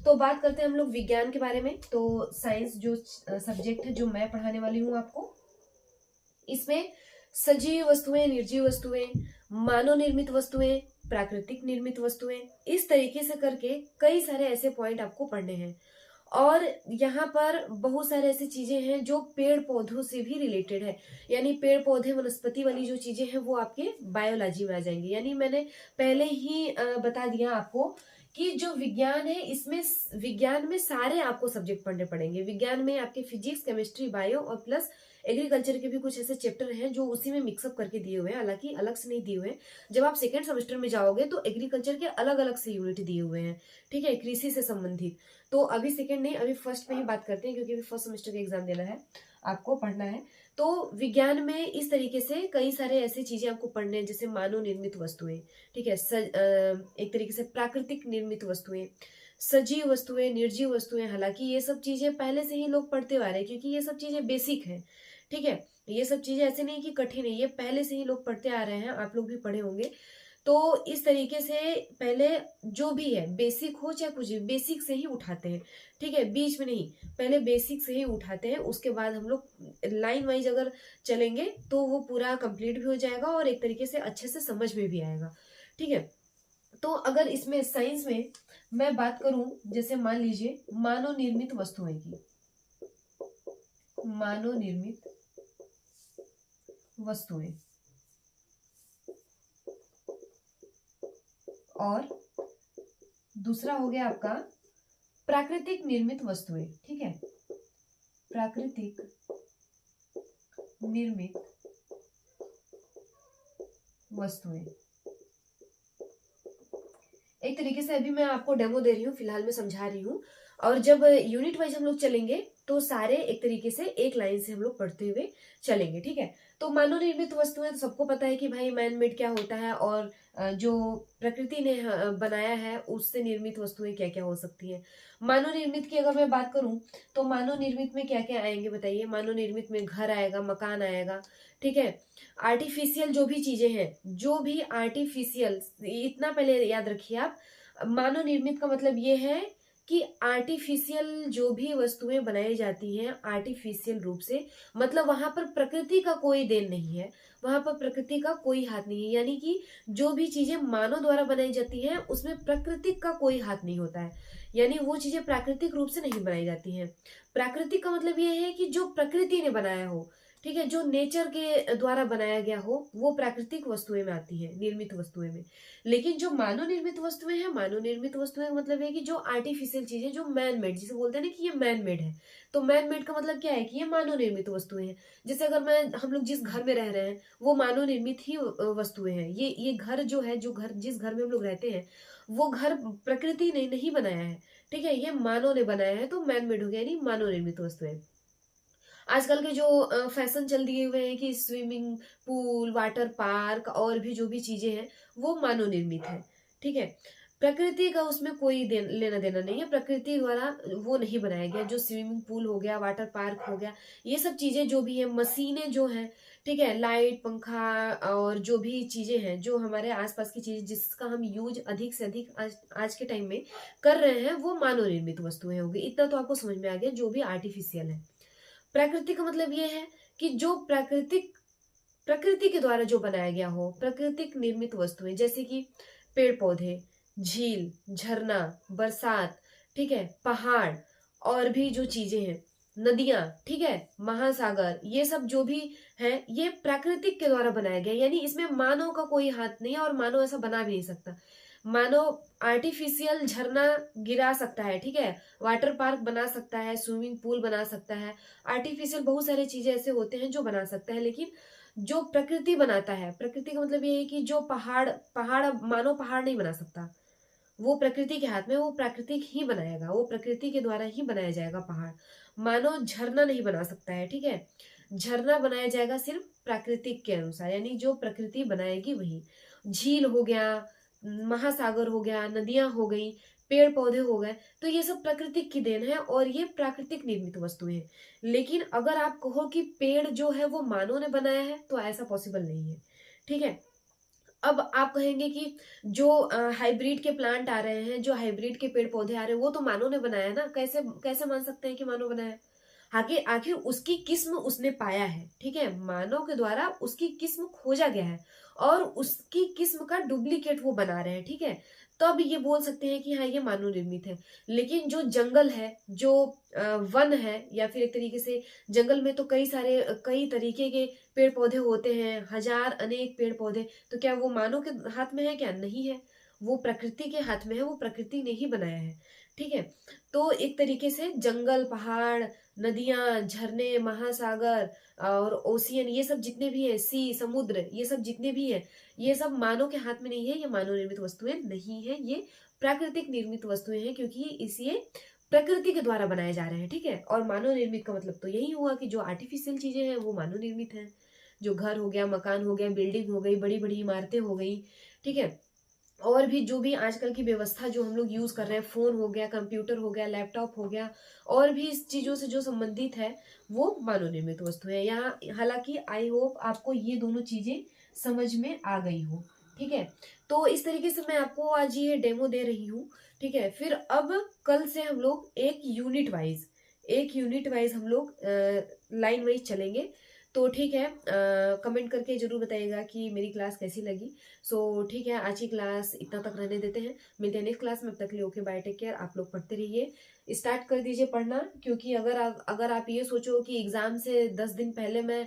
तो बात करते हैं हम लोग विज्ञान के बारे में। तो साइंस जो सब्जेक्ट है जो मैं पढ़ाने वाली हूँ आपको, इसमें सजीव वस्तुएं, निर्जीव वस्तुएं, मानव निर्मित वस्तुएं, प्राकृतिक निर्मित वस्तुएं, इस तरीके से करके कई सारे ऐसे पॉइंट आपको पढ़ने हैं। और यहाँ पर बहुत सारे ऐसी चीजें हैं जो पेड़ पौधों से भी रिलेटेड है, यानी पेड़ पौधे वनस्पति वाली जो चीजें हैं वो आपके बायोलॉजी में आ जाएंगी। यानी मैंने पहले ही बता दिया आपको कि जो विज्ञान है इसमें विज्ञान में सारे आपको सब्जेक्ट पढ़ने पड़ेंगे। विज्ञान में आपके फिजिक्स, केमिस्ट्री, बायो और प्लस एग्रीकल्चर के भी कुछ ऐसे चैप्टर हैं जो उसी में मिक्सअप करके दिए हुए हैं, हालांकि अलग से नहीं दिए हुए हैं। जब आप सेकेंड सेमेस्टर में जाओगे तो एग्रीकल्चर के अलग अलग से यूनिट दिए हुए हैं, ठीक है, कृषि से संबंधित। तो अभी सेकेंड नहीं, अभी फर्स्ट में ही बात करते हैं, क्योंकि अभी फर्स्ट सेमेस्टर का एग्जाम देना है, आपको पढ़ना है। तो विज्ञान में इस तरीके से कई सारे ऐसी चीजें आपको पढ़ने हैं, जैसे मानव निर्मित वस्तुएं, ठीक है, एक तरीके से प्राकृतिक निर्मित वस्तुएं, सजीव वस्तुएं, निर्जीव वस्तुएं। हालांकि ये सब चीजें पहले से ही लोग पढ़ते आ रहे हैं, क्योंकि ये सब चीजें बेसिक है, ठीक है। ये सब चीजें ऐसे नहीं कि कठिन है, ये पहले से ही लोग पढ़ते आ रहे हैं, आप लोग भी पढ़े होंगे। तो इस तरीके से पहले जो भी है बेसिक हो चाहे कुछ भी, बेसिक से ही उठाते हैं, ठीक है, बीच में नहीं, पहले बेसिक से ही उठाते हैं। उसके बाद हम लोग लाइन वाइज अगर चलेंगे तो वो पूरा कंप्लीट भी हो जाएगा और एक तरीके से अच्छे से समझ में भी आएगा, ठीक है। तो अगर इसमें साइंस में मैं बात करूं, जैसे मान लीजिए मानव निर्मित वस्तुएं की, मानव निर्मित वस्तुएं और दूसरा हो गया आपका प्राकृतिक निर्मित वस्तुएं, ठीक है, प्राकृतिक निर्मित वस्तुएं। एक तरीके से अभी मैं आपको डेमो दे रही हूँ, फिलहाल मैं समझा रही हूँ, और जब यूनिट वाइज हम लोग चलेंगे तो सारे एक तरीके से एक लाइन से हम लोग पढ़ते हुए चलेंगे, ठीक है। तो मानव निर्मित वस्तुएं तो सबको पता है कि भाई मैन मेड क्या होता है, और जो प्रकृति ने बनाया है उससे निर्मित वस्तुएं क्या क्या हो सकती हैं। मानव निर्मित की अगर मैं बात करूं तो मानव निर्मित में क्या क्या आएंगे बताइए। मानव निर्मित में घर आएगा, मकान आएगा, ठीक है। आर्टिफिशियल जो भी चीजें हैं, जो भी आर्टिफिशियल, इतना पहले याद रखिए आप, मानव निर्मित का मतलब ये है कि आर्टिफिशियल जो भी वस्तुएं बनाई जाती हैं आर्टिफिशियल रूप से, मतलब वहां पर प्रकृति का कोई देन नहीं है, वहां पर प्रकृति का कोई हाथ नहीं है। यानी कि जो भी चीजें मानव द्वारा बनाई जाती हैं उसमें प्रकृति का कोई हाथ नहीं होता है, यानी वो चीजें प्राकृतिक रूप से नहीं बनाई जाती हैं। प्राकृतिक का मतलब ये है कि जो प्रकृति ने बनाया हो, ठीक है, जो नेचर के द्वारा बनाया गया हो, वो प्राकृतिक वस्तुएं में आती है, निर्मित वस्तुएं में। लेकिन जो मानव निर्मित वस्तुएं हैं, मानव निर्मित वस्तुएं का मतलब है कि जो आर्टिफिशियल चीजें, जो मैन मेड, जिसे बोलते हैं ना कि ये मैन मेड है। तो मैन मेड का मतलब क्या है कि ये मानव निर्मित वस्तुएं हैं। जैसे अगर मैं, हम लोग जिस घर में रह रहे हैं वो मानव निर्मित ही वस्तुएं हैं। ये घर जो है, जो घर, जिस घर में हम लोग रहते हैं, वो घर प्रकृति ने नहीं बनाया है, ठीक है, ये मानव ने बनाया है। तो मैन मेड हो गया, यानी मानव निर्मित वस्तुएं। आजकल के जो फैशन चल दिए हुए हैं कि स्विमिंग पूल, वाटर पार्क और भी जो भी चीजें हैं वो मानव निर्मित है, ठीक है। प्रकृति का उसमें कोई लेना देना नहीं है, प्रकृति द्वारा वो नहीं बनाया गया। जो स्विमिंग पूल हो गया, वाटर पार्क हो गया, ये सब चीजें जो भी है, मशीनें जो हैं, ठीक है, लाइट, पंखा और जो भी चीजें हैं, जो हमारे आसपास की चीजें जिसका हम यूज अधिक से अधिक आज के टाइम में कर रहे हैं, वो मानव निर्मित वस्तुएं होगी। इतना तो आपको समझ में आ गया, जो भी आर्टिफिशियल है। प्राकृतिक का मतलब ये है कि जो प्राकृतिक, प्रकृति के द्वारा जो बनाया गया हो, प्राकृतिक निर्मित वस्तुएं, जैसे कि पेड़ पौधे, झील, झरना, बरसात, ठीक है, पहाड़, और भी जो चीजें हैं, नदियां, ठीक है, महासागर, ये सब जो भी है ये प्राकृतिक के द्वारा बनाया गया, यानी इसमें मानव का कोई हाथ नहीं है और मानव ऐसा बना भी नहीं सकता। मानव आर्टिफिशियल झरना गिरा सकता है, ठीक है, वाटर पार्क बना सकता है, स्विमिंग पूल बना सकता है, आर्टिफिशियल बहुत सारी चीजें ऐसे होते हैं जो बना सकता है। लेकिन जो प्रकृति बनाता है, प्रकृति का मतलब ये है कि जो पहाड़, पहाड़ मानव पहाड़ नहीं बना सकता, वो प्रकृति के हाथ में, वो प्राकृतिक ही बनाएगा, वो प्रकृति के द्वारा ही बनाया जाएगा पहाड़। मानव झरना नहीं बना सकता है, ठीक है, झरना बनाया जाएगा सिर्फ प्राकृतिक के अनुसार, यानी जो प्रकृति बनाएगी वही। झील हो गया, महासागर हो गया, नदियां हो गई, पेड़ पौधे हो गए, तो ये सब प्रकृतिक की देन है और ये प्राकृतिक निर्मित वस्तुएं हैं। लेकिन अगर आप कहो कि पेड़ जो है वो मानव ने बनाया है, तो ऐसा पॉसिबल नहीं है, ठीक है। अब आप कहेंगे कि जो हाइब्रिड के प्लांट आ रहे हैं, जो हाइब्रिड के पेड़ पौधे आ रहे हैं, वो तो मानव ने बनाया ना, कैसे कैसे मान सकते हैं कि मानव बनाया? आखिर आखिर उसकी किस्म उसने पाया है, ठीक है, मानव के द्वारा उसकी किस्म खोजा गया है और उसकी किस्म का डुप्लीकेट वो बना रहे हैं, ठीक है। तो अब ये बोल सकते हैं कि हाँ ये मानव निर्मित है। लेकिन जो जंगल है, जो वन है, या फिर एक तरीके से जंगल में तो कई सारे कई तरीके के पेड़ पौधे होते हैं, हजार अनेक पेड़ पौधे, तो क्या वो मानव के हाथ में है? क्या नहीं है, वो प्रकृति के हाथ में है, वो प्रकृति ने ही बनाया है, ठीक है। तो एक तरीके से जंगल, पहाड़, नदियां, झरने, महासागर और ओशियन, ये सब जितने भी है, सी, समुद्र, ये सब जितने भी है, ये सब मानव के हाथ में नहीं है, ये मानव निर्मित वस्तुएं नहीं है, ये प्राकृतिक निर्मित वस्तुएं हैं, क्योंकि इसे प्रकृति के द्वारा बनाए जा रहे हैं, ठीक है। और मानव निर्मित का मतलब तो यही हुआ कि जो आर्टिफिशियल चीजें हैं वो मानव निर्मित हैं, जो घर हो गया, मकान हो गया, बिल्डिंग हो गई, बड़ी बड़ी इमारतें हो गई, ठीक है। और भी जो भी आजकल की व्यवस्था जो हम लोग यूज कर रहे हैं, फोन हो गया, कंप्यूटर हो गया, लैपटॉप हो गया, और भी इस चीजों से जो संबंधित है वो मानव निर्मित वस्तु है। यहाँ हालांकि आई होप आपको ये दोनों चीजें समझ में आ गई हो, ठीक है। तो इस तरीके से मैं आपको आज ये डेमो दे रही हूँ, ठीक है। फिर अब कल से हम लोग एक यूनिट वाइज हम लोग लाइन वाइज चलेंगे। तो ठीक है, कमेंट करके जरूर बताइएगा कि मेरी क्लास कैसी लगी। सो ठीक है, आज की क्लास इतना तक रहने देते हैं, मिलते हैं नेक्स्ट क्लास में। अब तक के लिए ओके, बाय, टेक केयर। आप लोग पढ़ते रहिए, स्टार्ट कर दीजिए पढ़ना, क्योंकि अगर आप ये सोचो कि एग्जाम से 10 दिन पहले मैं